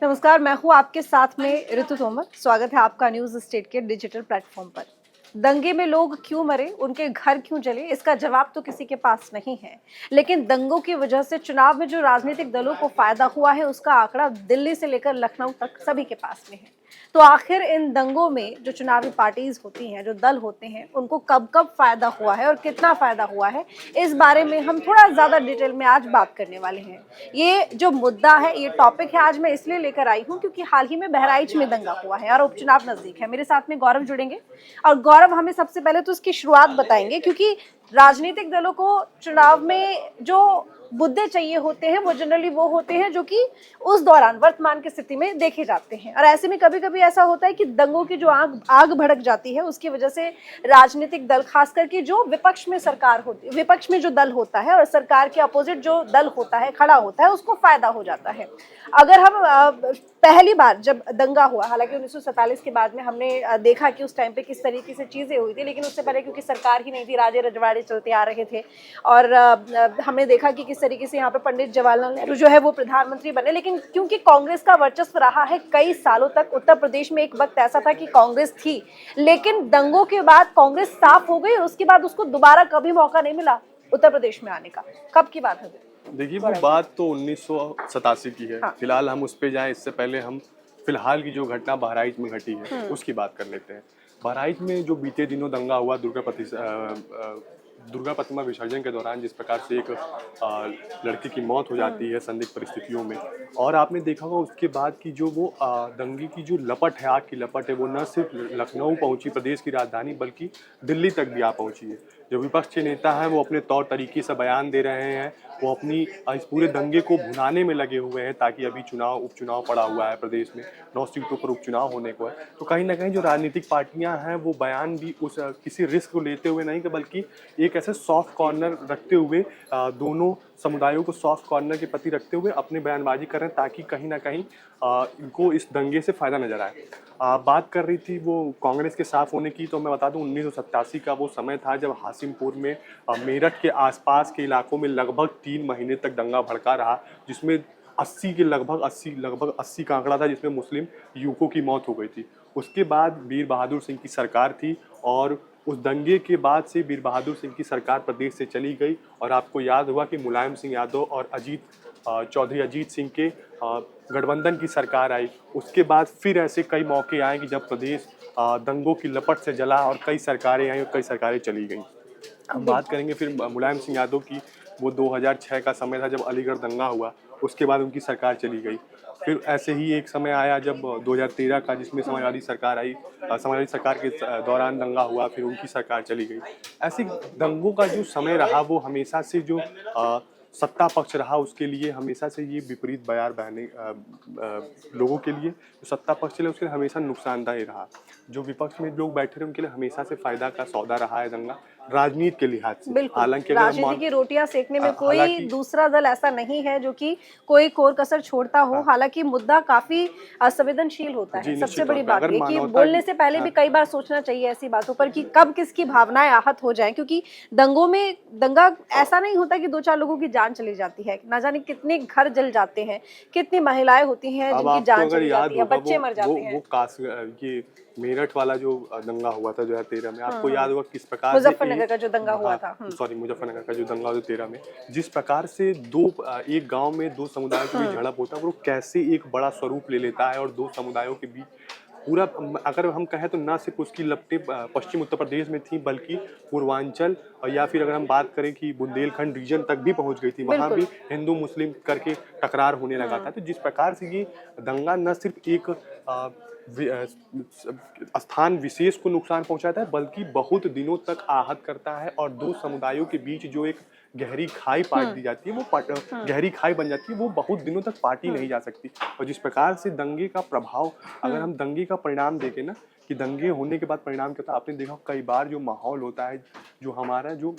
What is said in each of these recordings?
नमस्कार, मैं हूँ आपके साथ में ऋतु तोमर। स्वागत है आपका न्यूज़ स्टेट के डिजिटल प्लेटफॉर्म पर। दंगे में लोग क्यों मरे, उनके घर क्यों जले, इसका जवाब तो किसी के पास नहीं है। लेकिन दंगों की वजह से चुनाव में जो राजनीतिक दलों को फायदा हुआ है, उसका आंकड़ा दिल्ली से लेकर लखनऊ तक सभी के पास में है। तो आखिर इन दंगों में जो चुनावी पार्टीज होती हैं, जो दल होते हैं, उनको कब कब फायदा हुआ है और कितना फायदा हुआ है, इस बारे में हम थोड़ा ज्यादा डिटेल में आज बात करने वाले हैं। ये जो मुद्दा है, ये टॉपिक है, आज मैं इसलिए लेकर आई हूँ क्योंकि हाल ही में बहराइच में दंगा हुआ है और उपचुनाव नजदीक है। मेरे साथ में गौरव जुड़ेंगे और गौरव हमें सबसे पहले तो उसकी शुरुआत बताएंगे, क्योंकि राजनीतिक दलों को चुनाव में जो मुद्दे चाहिए होते हैं वो जनरली वो होते हैं जो कि उस दौरान वर्तमान की स्थिति में देखे जाते हैं। और ऐसे में कभी कभी ऐसा होता है कि दंगों की जो आग भड़क जाती है, उसकी वजह से राजनीतिक दल, खास करके जो विपक्ष में सरकार होती है, विपक्ष में जो दल होता है और सरकार के अपोजिट जो दल होता है, खड़ा होता है, उसको फायदा हो जाता है। अगर हम पहली बार जब दंगा हुआ, हालांकि 1947 के बाद में हमने देखा कि उस टाइम पे किस तरीके से चीजें हुई थी, लेकिन उससे पहले क्योंकि सरकार ही नहीं थी, राजे रजवाड़े चलते आ रहे थे और हमने देखा कि किस तरीके से यहाँ पे पंडित जवाहरलाल नेहरू जो है वो प्रधानमंत्री बने। लेकिन क्योंकि कांग्रेस का वर्चस्व रहा है कई सालों तक, उत्तर प्रदेश में एक वक्त ऐसा था कि कांग्रेस थी, लेकिन दंगों के बाद कांग्रेस साफ हो गई और उसके बाद उसको दोबारा कभी मौका नहीं मिला उत्तर प्रदेश में आने का। कब की बात है? देखिए, वो बात तो 1987 की है। हाँ। फिलहाल हम उस पे जाएं इससे पहले हम फिलहाल की जो घटना बहराइच में घटी है उसकी बात कर लेते हैं। बहराइच में जो बीते दिनों दंगा हुआ दुर्गा प्रतिमा विसर्जन के दौरान, जिस प्रकार से एक लड़की की मौत हो जाती है संदिग्ध परिस्थितियों में, और आपने देखा होगा उसके बाद की जो वो दंगे की जो लपट है, आग की लपट है, वो न सिर्फ लखनऊ पहुंची, प्रदेश की राजधानी, बल्कि दिल्ली तक भी आ पहुंची है। जो विपक्ष के नेता हैं वो अपने तौर तरीके से बयान दे रहे हैं, वो अपनी इस पूरे दंगे को भुनाने में लगे हुए हैं, ताकि अभी उपचुनाव पड़ा हुआ है प्रदेश में, 9 सीटों पर उपचुनाव होने को है। तो कहीं ना कहीं जो राजनीतिक पार्टियां हैं वो बयान भी उस किसी रिस्क को लेते हुए नहीं, बल्कि एक ऐसे सॉफ्ट कॉर्नर रखते हुए, दोनों समुदायों को सॉफ्ट कॉर्नर के प्रति रखते हुए अपनी बयानबाजी कर रहे हैं, ताकि कहीं ना कहीं इनको इस दंगे से फायदा नजर आए। बात कर रही थी वो कांग्रेस के साफ होने की, तो मैं बता दूं 1987 का वो समय था जब हासिमपुर में, मेरठ के आसपास के इलाकों में लगभग 3 महीने तक दंगा भड़का रहा, जिसमें 80 का आंकड़ा था, जिसमें मुस्लिम युवकों की मौत हो गई थी। उसके बाद वीर बहादुर सिंह की सरकार थी और उस दंगे के बाद से वीर बहादुर सिंह की सरकार प्रदेश से चली गई, और आपको याद होगा कि मुलायम सिंह यादव और चौधरी अजीत सिंह के गठबंधन की सरकार आई। उसके बाद फिर ऐसे कई मौके आए कि जब प्रदेश दंगों की लपट से जला और कई सरकारें आई और कई सरकारें चली गईं। हम बात करेंगे फिर मुलायम सिंह यादव की। वो 2006 का समय था जब अलीगढ़ दंगा हुआ, उसके बाद उनकी सरकार चली गई। फिर ऐसे ही एक समय आया जब 2013 का, जिसमें समाजवादी सरकार आई, समाजवादी सरकार के दौरान दंगा हुआ, फिर उनकी सरकार चली गई। ऐसे दंगों का जो समय रहा वो हमेशा से जो सत्ता पक्ष रहा, उसके लिए हमेशा से ये विपरीत बयार बहने लोगों के लिए जो सत्ता पक्ष चले उसके लिए हमेशा नुकसानदायी रहा। जो विपक्ष में लोग बैठे रहे उनके लिए हमेशा से फायदा का सौदा रहा है दंगा, राजनीति के लिहाज से। बिल्कुल, हालांकि अगर राजनीति की रोटियां सेकने में कोई हालांकि दूसरा दल ऐसा नहीं है जो कि कोई कोर कसर छोड़ता हो। हालांकि मुद्दा काफी संवेदनशील होता है। जी, सबसे निश्चित तौर बड़ी पे बात अगर ये कि मानवता बोलने से पहले भी कई बार सोचना चाहिए ऐसी बातों पर कि कब किसकी भावनाएं आहत हो जाएं, क्योंकि दंगा ऐसा नहीं होता कि 2-4 लोगों की जान चली जाती है, ना जाने कितने घर जल जाते हैं, कितनी महिलाएं होती हैं अब जिनकी आपको जान अगर चली याद जाती है, होगा बच्चे मर जाते हैं। ये मेरठ वाला जो दंगा हुआ था 2013 में, आपको याद होगा किस प्रकार से मुजफ्फरनगर का जो दंगा हुआ था। मुजफ्फरनगर का जो दंगा हुआ 2013 में, जिस प्रकार से एक गांव में दो समुदायों के बीच झड़प होता है, वो कैसे एक बड़ा स्वरूप ले लेता है और दो समुदायों के बीच पूरा, अगर हम कहें तो ना सिर्फ उसकी लपटें पश्चिम उत्तर प्रदेश में थी, बल्कि पूर्वांचल, और या फिर अगर हम बात करें कि बुंदेलखंड रीजन तक भी पहुंच गई थी, वहां भी हिंदू मुस्लिम करके टकरार होने लगा था। तो जिस प्रकार से ये दंगा न सिर्फ एक स्थान विशेष को नुकसान पहुंचाता है, बल्कि बहुत दिनों तक आहत करता है, और दो समुदायों के बीच जो एक गहरी खाई पाट दी जाती है, वो गहरी खाई बन जाती है, वो बहुत दिनों तक पाटी नहीं जा सकती। और जिस प्रकार से दंगे का प्रभाव, अगर हम दंगे का परिणाम देखें ना, कि दंगे होने के बाद परिणाम क्या होता है, आपने देखा कई बार जो माहौल होता है, जो हमारा जो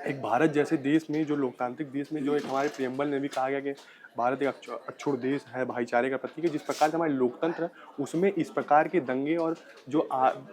एक भारत जैसे देश में, जो लोकतांत्रिक देश में, जो एक हमारे प्रियम्बल में भी कहा गया कि भारत एक अक्षुण्ण देश है, भाईचारे का प्रतीक है, जिस प्रकार से हमारे लोकतंत्र है, उसमें इस प्रकार के दंगे और जो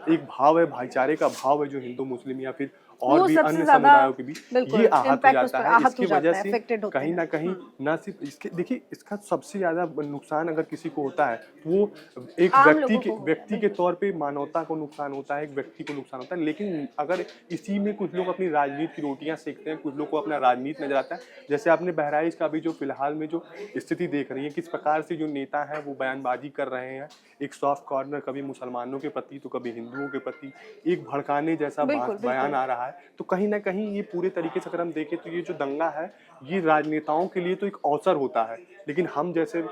एक भाव है, भाईचारे का भाव है, जो हिंदू मुस्लिम या फिर और वो भी सबसे अन्य ज्यादा समुदायों के भी बिल्कुल ये आहत हो इम्पैक्ट उस जाता पर है। आहत हो इसकी जाता वजह है, से अफेक्टेड होते कहीं हैं। न कहीं न सिर्फ इसके देखिए इसका सबसे ज़्यादा नुकसान अगर किसी को होता है तो वो एक आम लोगों को होता है, व्यक्ति के बिल्कुल। तौर पे मानवता को नुकसान होता है, एक व्यक्ति को नुकसान होता है। लेकिन अगर इसी में कुछ लोग अपनी राजनीति की रोटियाँ सेकते हैं, कुछ लोग को अपना राजनीति नज़र आता है। जैसे आपने बहराइच का अभी जो फिलहाल में जो स्थिति देख रही है, किस प्रकार से जो नेता हैं वो बयानबाज़ी कर रहे हैं। एक सॉफ्ट कॉर्नर कभी मुसलमानों के प्रति तो कभी हिंदुओं के प्रति एक भड़काने जैसा बिल्कुल, बयान बिल्कुल। आ रहा है। तो कहीं न कहीं ये पूरे तरीके से अगर हम देखें तो ये जो दंगा है, ये राजनेताओं के लिए तो एक अवसर होता है। लेकिन हम जैसे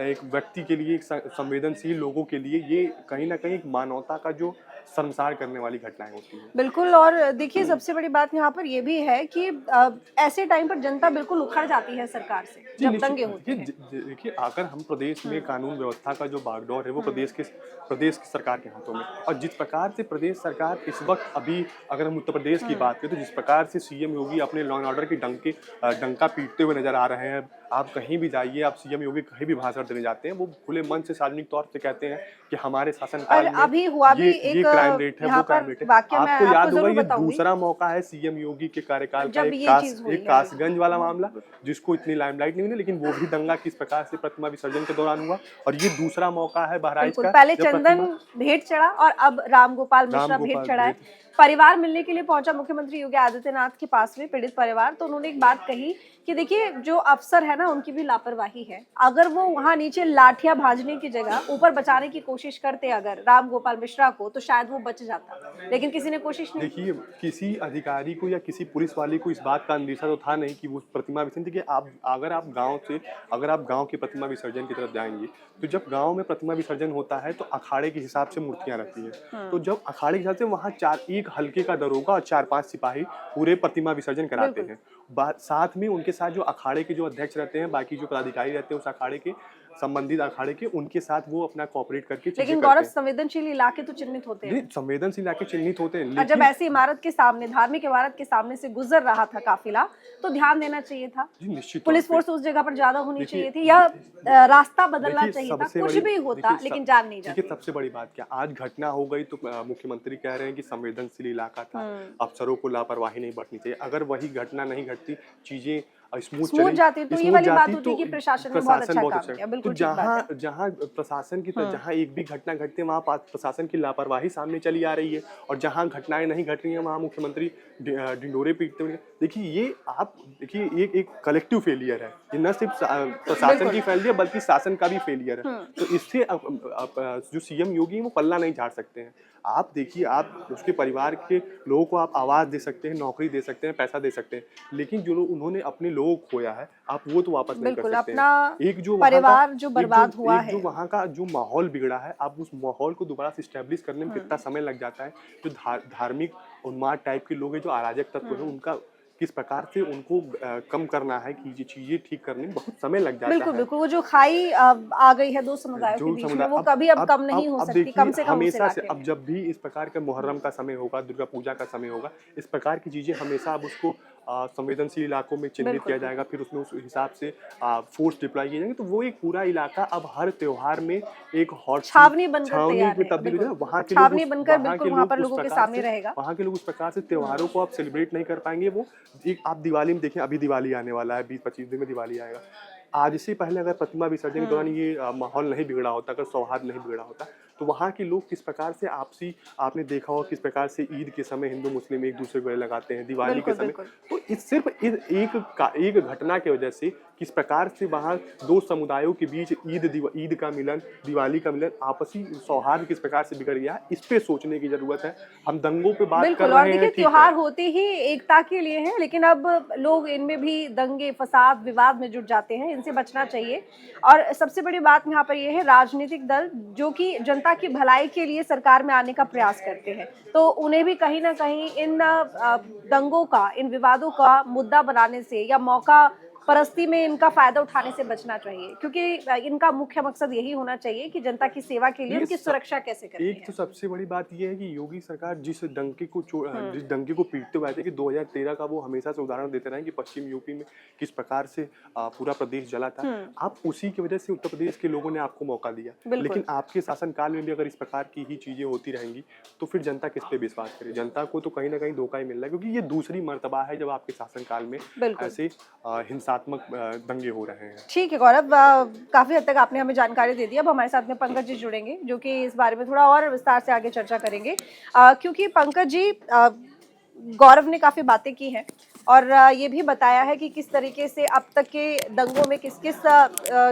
एक व्यक्ति के लिए, एक संवेदनशील लोगों के लिए ये कहीं न कहीं एक मानवता का जो शर्मसार करने वाली घटनाएँ होती हैं। बिल्कुल। और देखिए सबसे बड़ी बात यहाँ पर ये भी है कि ऐसे टाइम पर जनता बिल्कुल उखड़ जाती है सरकार से, जी, जब निश्चित दंगे होते देखिए हैं। देखिए अगर हम प्रदेश में हुँ, कानून व्यवस्था का जो बागडोर है वो हुँ। प्रदेश की सरकार के हाथों में। और जिस प्रकार से प्रदेश सरकार इस वक्त अभी अगर हम उत्तर प्रदेश की हुँ, बात करें तो जिस प्रकार से सीएम योगी अपने लॉ एंड ऑर्डर के डंका पीटते हुए नजर आ रहे हैं। आप कहीं भी जाइए, आप सीएम योगी कहीं भी भाषण देने जाते हैं, वो खुले मन से सार्वजनिक तौर पे कहते हैं कि हमारे और शासनकाल में अभी हुआ भी ये एक क्राइम रेट है, यहाँ वो क्राइम पर रेट है। वाकया मैं आपको आपको याद होगा ज़रूर ये बताऊँगी, दूसरा मौका है सीएम योगी के कार्यकाल का जब ये चीज़ हुई एक है। कासगंज वाला मामला, जिसको इतनी लाइमलाइट नहीं मिली, लेकिन वो भी दंगा किस प्रकार से प्रतिमा विसर्जन के दौरान हुआ। और ये दूसरा मौका है बहराइच बिल्कुल, का पहले जब चंदन प्रतिमा भेंट चढ़ा और अब रामगोपाल राम मिश्रा भेंट गोपाल चढ़ा है। भेट परिवार मिलने के लिए पहुंचा मुख्यमंत्री योगी आदित्यनाथ के पास में पीड़ित परिवार, तो उन्होंने एक बात कही कि देखिए जो अफसर है ना उनकी भी लापरवाही है। अगर वो वहां नीचे लाठियां भाजने की जगह ऊपर बचाने की कोशिश करते अगर रामगोपाल मिश्रा को, तो शायद वो बच जाता, लेकिन किसी ने कोशिश नहीं की। देखिए, किसी अधिकारी को या किसी पुलिस वाले को इस बात का अंदेशा तो था नहीं कि वो प्रतिमा विसर्जन, देखिए अगर आप गाँव के प्रतिमा विसर्जन की तरफ जाएँगे, तो जब गाँव में प्रतिमा विसर्जन होता है तो अखाड़े के हिसाब से मूर्तियाँ रहती हैं। तो जब अखाड़े के हिसाब से वहाँ 1 हल्के का दरोगा और 4-5 सिपाही पूरे प्रतिमा विसर्जन कराते बिल्कुल। हैं। साथ में उनके साथ जो अखाड़े के जो अध्यक्ष रहते हैं, बाकी जो पदाधिकारी रहते हैं उस अखाड़े के, संबंधित अखाड़े के, उनके साथ वो अपना कोऑपरेट करके चीज़ें लेकिन करते गौरव हैं। संवेदनशील इलाके तो चिन्हित होते नहीं, हैं, संवेदनशील इलाके चिन्हित होते हैं, और जब लेकिन ऐसी इमारत के सामने, धार्मिक इमारत के सामने से गुजर रहा था काफिला, तो ध्यान देना चाहिए था। जी, निश्चित तौर पुलिस पे। फोर्स उस जगह पर ज्यादा होनी देखिए चाहिए थी, या रास्ता बदलना देखिए चाहिए था, सबसे कुछ बड़ी भी होता, लेकिन जान नहीं देखिए जाती। सबसे बड़ी बात क्या, आज घटना हो गई तो मुख्यमंत्री कह रहे हैं कि संवेदनशील इलाका था, हुँ। अफसरों को लापरवाही नहीं बरतनी चाहिए। अगर वही घटना नहीं घटती, चीजें स्मूथ जाती तो ये स्मूथ वाली बात जाती होती तो कि प्रशासन ने बहुत प्रशासन अच्छा बहुत काम अच्छा किया, है। तो बिल्कुल ठीक बात है। जहाँ प्रशासन की तरफ हुँ। जहाँ एक भी घटना घटती है वहाँ प्रशासन की लापरवाही सामने चली आ रही है, और जहाँ घटनाएं नहीं घट रही हैं वहाँ मुख्यमंत्री ढिंडोरे पीटते हुए। देखिए देखिए ये एक कलेक्टिव फेलियर है, ये न सिर्फ प्रशासन की बिल्कुल। फेलियर बल्कि शासन का भी फेलियर है। हुँ। तो इससे जो सीएम योगी हैं वो पल्ला नहीं झाड़ सकते हैं। आप देखिए, आप उसके परिवार के लोगों को आप आवाज़ दे सकते हैं, नौकरी दे सकते हैं, पैसा दे सकते हैं, लेकिन जो लोग उन्होंने अपने लोगों को खोया है, आप वो तो वापस नहीं कर बिल्कुल, सकते अपना हैं। एक जो वहाँ का परिवार जो बर्बाद हुआ एक जो है। वहाँ का जो माहौल बिगड़ा है, आप उस माहौल को दोबारा से एस्टेब्लिश करने में हुँ, कितना समय लग जाता है। जो धार्मिक उन्माद टाइप के लोग हैं, जो अराजक तत्व हैं, हुँ। उनका किस प्रकार से उनको कम करना है कि ये चीज़ें ठीक करने में बहुत समय लग जाता बिल्कुल, है। बिल्कुल, वो जो खाई आ गई है 2 समुदायों के जो बीच में, समुदाय वो कभी अब कम नहीं हो अब सकती, देखिए कम से कम उस हमेशा से, इलाके अब में। जब भी इस प्रकार का मुहर्रम का समय होगा, दुर्गा पूजा का समय होगा, इस प्रकार की चीज़ें हमेशा अब उसको संवेदनशील इलाकों में चिन्हित बिल्कुल, किया जाएगा, फिर उसमें उस हिसाब से फोर्स डिप्लॉय किए जाएंगे, तो वो एक पूरा इलाका अब हर त्योहार में एक हॉट सीट छावनी बनकर छावनी तैयार में रहेगा, तब्दील हो बिल्कुल। जाएगा। छावनी बनकर बिल्कुल वहाँ पर लोगों के सामने रहेगा। वहाँ के लोग उस प्रकार से त्योहारों को आप सेलिब्रेट नहीं कर पाएंगे। वो एक आप दिवाली में देखें, अभी दिवाली आने वाला है, 20-25 दिन में दिवाली आएगा। आज से पहले अगर प्रतिमा विसर्जन के दौरान हुँ। ये माहौल नहीं बिगड़ा होता, अगर सौहार्द नहीं बिगड़ा होता, तो वहाँ के लोग किस प्रकार से आपसी, आपने देखा होगा किस प्रकार से ईद के समय हिंदू मुस्लिम एक दूसरे को गले लगाते हैं, दिवाली के बिल्कुल, समय। बिल्कुल। तो इस सिर्फ एक घटना की वजह से किस प्रकार से वहाँ 2 समुदायों के बीच ईद का मिलन, दिवाली का मिलन, आपसी सौहार्द किस प्रकार से बिगड़ गया है, इस पे सोचने की ज़रूरत है। हम दंगों पे बात कर बिल्कुल, और रहे देखिए हैं, ठीक है। त्योहार होते ही एकता के लिए हैं, लेकिन अब लोग इनमें भी दंगे, फसाद, विवाद में जुट जाते हैं, इनसे बचना चाहिए। और सबसे बड़ी बात यहाँ पर ये है, राजनीतिक दल जो कि जनता की भलाई के लिए सरकार में आने का प्रयास करते हैं, तो उन्हें भी कहीं न कहीं इन दंगों का, इन विवादों का मुद्दा बनाने से या मौका परस्ती में इनका फायदा उठाने से बचना चाहिए, क्योंकि इनका मुख्य मकसद यही होना चाहिए कि जनता की सेवा के लिए ये उनकी सब- सुरक्षा कैसे करनी एक तो है। सबसे बड़ी बात यह है कि योगी सरकार जिस दंगे को पीटते हुए आए थे कि 2013 का वो हमेशा से उदाहरण देते रहे कि पश्चिम यूपी में किस प्रकार से पूरा प्रदेश जला था। आप उसी की वजह से उत्तर प्रदेश के लोगों ने आपको मौका दिया, बिल्कुल। लेकिन आपके शासनकाल में भी अगर इस प्रकार की ही चीजें होती रहेंगी तो फिर जनता किस पे विश्वास करे? जनता को तो कहीं ना कहीं धोखा ही मिल रहा है, क्योंकि ये दूसरी मर्तबा है जब आपके शासनकाल में बिल्कुल। ऐसे हिंसात्मक दंगे हो रहे हैं। ठीक है गौरव, काफी हद तक आपने हमें जानकारी दे दी। अब हमारे साथ में पंकज जी जुड़ेंगे जो कि इस बारे में थोड़ा और विस्तार से आगे चर्चा करेंगे, क्योंकि पंकज जी, गौरव ने काफी बातें की हैं और ये भी बताया है कि किस तरीके से अब तक के दंगों में किस किस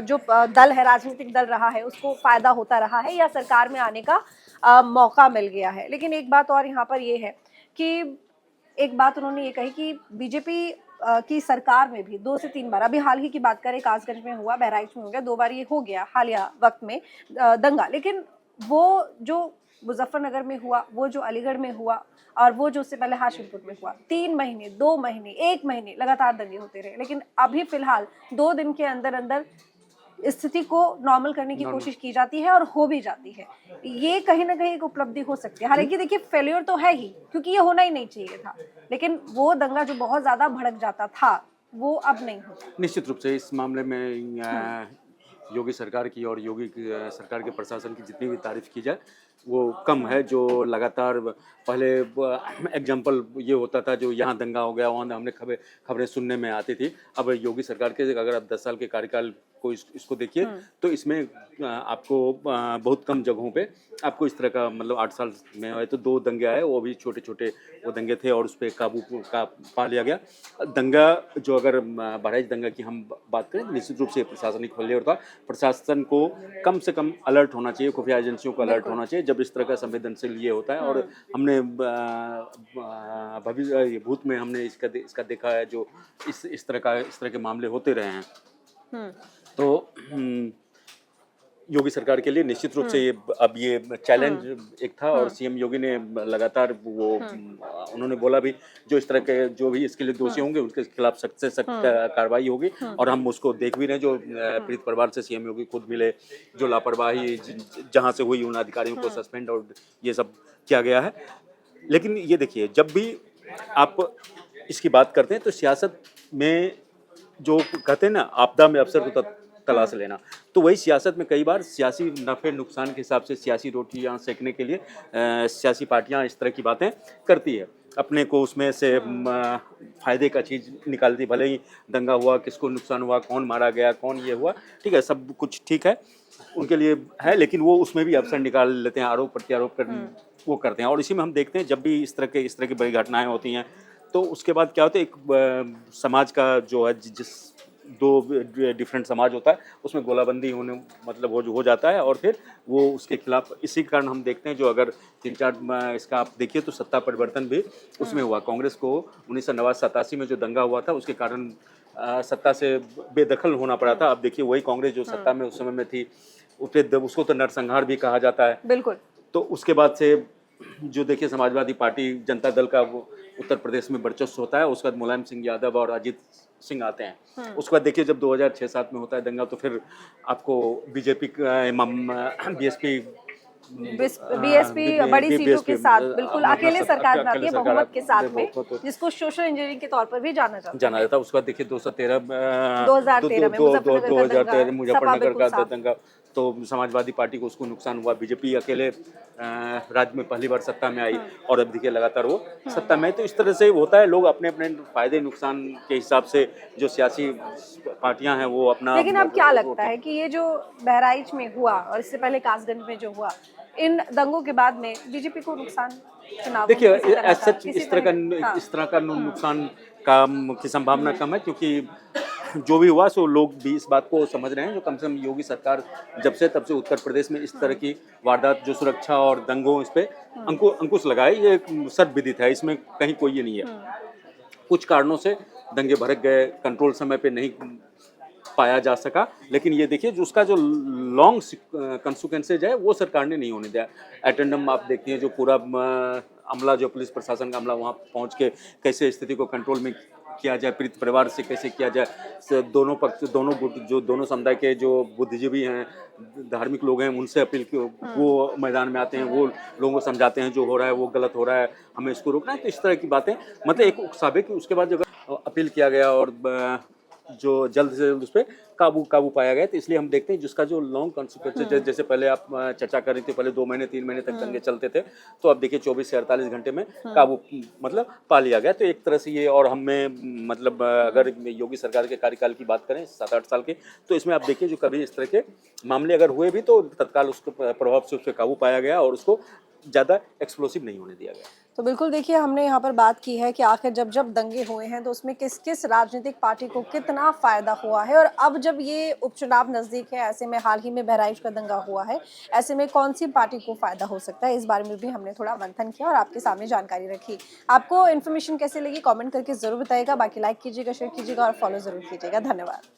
जो दल है, राजनीतिक दल रहा है, उसको फायदा होता रहा है या सरकार में आने का मौका मिल गया है। लेकिन एक बात और यहाँ पर ये है कि एक बात उन्होंने ये कही कि बीजेपी की सरकार में भी 2 से 3 बार, अभी हाल ही की बात करें, कासगंज में हुआ, बहराइच में हो गया, 2 बार ये हो गया हालिया वक्त में दंगा, लेकिन वो जो मुजफ्फरनगर में हुआ, वो जो अलीगढ़ में हुआ और वो जो उससे पहले हाशिमपुर में हुआ, 3 महीने, 2 महीने, 1 महीने लगातार दंगे होते रहे। लेकिन अभी फिलहाल 2 दिन के अंदर अंदर स्थिति को नॉर्मल करने की कोशिश की जाती है और हो भी जाती है। ये कहीं ना कहीं एक उपलब्धि हो सकती है। हालांकि देखिए, फेल्योर तो है ही, क्योंकि ये होना ही नहीं चाहिए था, लेकिन वो दंगा जो बहुत ज्यादा भड़क जाता था वो अब नहीं होता। निश्चित रूप से इस मामले में योगी सरकार की और योगी सरकार के प्रशासन की जितनी भी तारीफ की जाए वो कम है। जो लगातार पहले एग्जाम्पल ये होता था, जो यहाँ दंगा हो गया, वहाँ हमने खबरें सुनने में आती थी। अब योगी सरकार के अगर आप 10 साल के कार्यकाल को इसको देखिए तो इसमें आपको बहुत कम जगहों पे आपको इस तरह का, मतलब 8 साल में है तो 2 दंगे आए, वो भी छोटे छोटे वो दंगे थे और उस पर काबू पा लिया गया। दंगा जो, अगर बहराइच दंगा की हम बात करें, निश्चित रूप से प्रशासनिक फेलियर था। प्रशासन को कम से कम अलर्ट होना चाहिए, खुफिया एजेंसियों को अलर्ट होना चाहिए जब इस तरह का संवेदनशील ये होता है। और हमने भविष्य भूत में हमने इसका देखा है, जो इस तरह के मामले होते रहे हैं। तो योगी सरकार के लिए निश्चित रूप से ये चैलेंज एक था और सीएम योगी ने लगातार वो उन्होंने बोला भी, जो इस तरह के जो भी इसके लिए दोषी होंगे उनके खिलाफ सख्त से सख्त कार्रवाई होगी। और हम उसको देख भी रहे हैं, जो पीड़ित परिवार से सीएम योगी खुद मिले, जो लापरवाही जहां से हुई उन अधिकारियों को सस्पेंड और ये सब किया गया है। लेकिन ये देखिए, जब भी आप इसकी बात करते हैं तो सियासत में जो कहते हैं ना, आपदा में अवसर को तलाश लेना, तो वही सियासत में कई बार सियासी नफे नुकसान के हिसाब से सियासी रोटियां सेकने के लिए सियासी पार्टियां इस तरह की बातें करती है, अपने को उसमें से फायदे का चीज़ निकालती। भले ही दंगा हुआ, किसको नुकसान हुआ, कौन मारा गया, कौन ये हुआ, ठीक है, सब कुछ ठीक है उनके लिए है, लेकिन वो उसमें भी अवसर निकाल लेते हैं, आरोप प्रत्यारोप कर वो करते हैं। और इसी में हम देखते हैं, जब भी इस तरह की बड़ी घटनाएं होती हैं तो उसके बाद क्या होता है, एक समाज का जो है, जिस 2 डिफरेंट समाज होता है उसमें गोलाबंदी होने मतलब हो जाता है और फिर वो उसके खिलाफ, इसी कारण हम देखते हैं, जो अगर 3-4 इसका आप देखिए तो सत्ता परिवर्तन भी उसमें हुआ। कांग्रेस को 1987 में जो दंगा हुआ था उसके कारण सत्ता से बेदखल होना पड़ा था। अब देखिए, वही कांग्रेस जो सत्ता में उस समय में थी, उसको तो नरसंहार भी कहा जाता है। बिल्कुल। तो उसके बाद से जो देखिए, समाजवादी पार्टी, जनता दल का वो उत्तर प्रदेश में वर्चस्व होता है। उसके बाद मुलायम सिंह यादव और अजीत सिंह आते हैं। उसके बाद देखिए, जब 2006-07 में होता है दंगा, तो फिर आपको बीजेपी बीएसपी बड़ी सीटों के साथ बिल्कुल अकेले सरकार बनाती है, बहुमत के साथ में, जिसको सोशल इंजीनियरिंग के तौर पर भी जाना जाता है। उसके बाद देखिए 2013 में मुजफ्फरनगर का दंगा, तो समाजवादी पार्टी को उसको नुकसान हुआ। बीजेपी अकेले राज्य में पहली बार सत्ता में आई और अब देखिए लगातार वो सत्ता में है। तो इस तरह से होता है, लोग अपने अपने फायदे नुकसान के हिसाब से जो सियासी पार्टियां हैं वो अपना। लेकिन अब क्या लगता है कि ये जो बहराइच में हुआ और इससे पहले कासगंज में जो हुआ, इन दंगों के बाद में बीजेपी को नुकसान, देखिए इस तरह का नुकसान की संभावना कम है, क्योंकि जो भी हुआ सो लोग भी इस बात को समझ रहे हैं, जो कम से कम योगी सरकार तब से उत्तर प्रदेश में इस तरह की वारदात, जो सुरक्षा और दंगों, इस पे अंकुश लगाए, ये सर्वविदित है, इसमें कहीं कोई ये नहीं है। कुछ कारणों से दंगे भड़क गए, कंट्रोल समय पे नहीं पाया जा सका, लेकिन ये देखिए, जो उसका जो लॉन्ग कंसिक्वेंसेज है वो सरकार ने नहीं होने दिया। अटेंडम आप देखती हैं, जो पूरा अमला, जो पुलिस प्रशासन का अमला वहाँ पहुँच के कैसे स्थिति को कंट्रोल में किया जाए, पीड़ित परिवार से कैसे किया जाए, दोनों पक्ष, दोनों गुट, जो दोनों समुदाय के जो बुद्धिजीवी हैं, धार्मिक लोग हैं, उनसे अपील की वो मैदान में आते हैं, वो लोगों को समझाते हैं जो हो रहा है वो गलत हो रहा है, हमें इसको रोकना है। तो इस तरह की बातें मतलब एक उकसावे की, उसके बाद जब अपील किया गया और जो जल्द से जल्द उस पर काबू पाया गया, तो इसलिए हम देखते हैं जिसका जो लॉन्ग कॉन्सिक्वेंसेज, जैसे पहले आप चर्चा कर रही थी, पहले 2 महीने 3 महीने तक दंगे चलते थे, तो अब देखिए 24 से 48 घंटे में काबू मतलब पा लिया गया। तो एक तरह से ये, और हमें मतलब अगर योगी सरकार के कार्यकाल की बात करें 7-8 साल के, तो इसमें आप देखिए जो कभी इस तरह के मामले अगर हुए भी तो तत्काल उसको प्रभाव से उस पर काबू पाया गया और उसको ज़्यादा एक्सप्लोसिव नहीं होने दिया गया। तो बिल्कुल देखिए, हमने यहाँ पर बात की है कि आखिर जब जब दंगे हुए हैं तो उसमें किस किस राजनीतिक पार्टी को कितना फायदा हुआ है, और अब जब ये उपचुनाव नजदीक है, ऐसे में हाल ही में बहराइच का दंगा हुआ है, ऐसे में कौन सी पार्टी को फायदा हो सकता है, इस बारे में भी हमने थोड़ा मंथन किया और आपके सामने जानकारी रखी। आपको इन्फॉर्मेशन कैसे लगी कमेंट करके जरूर बताइएगा। बाकी लाइक कीजिएगा, शेयर कीजिएगा और फॉलो जरूर कीजिएगा। धन्यवाद।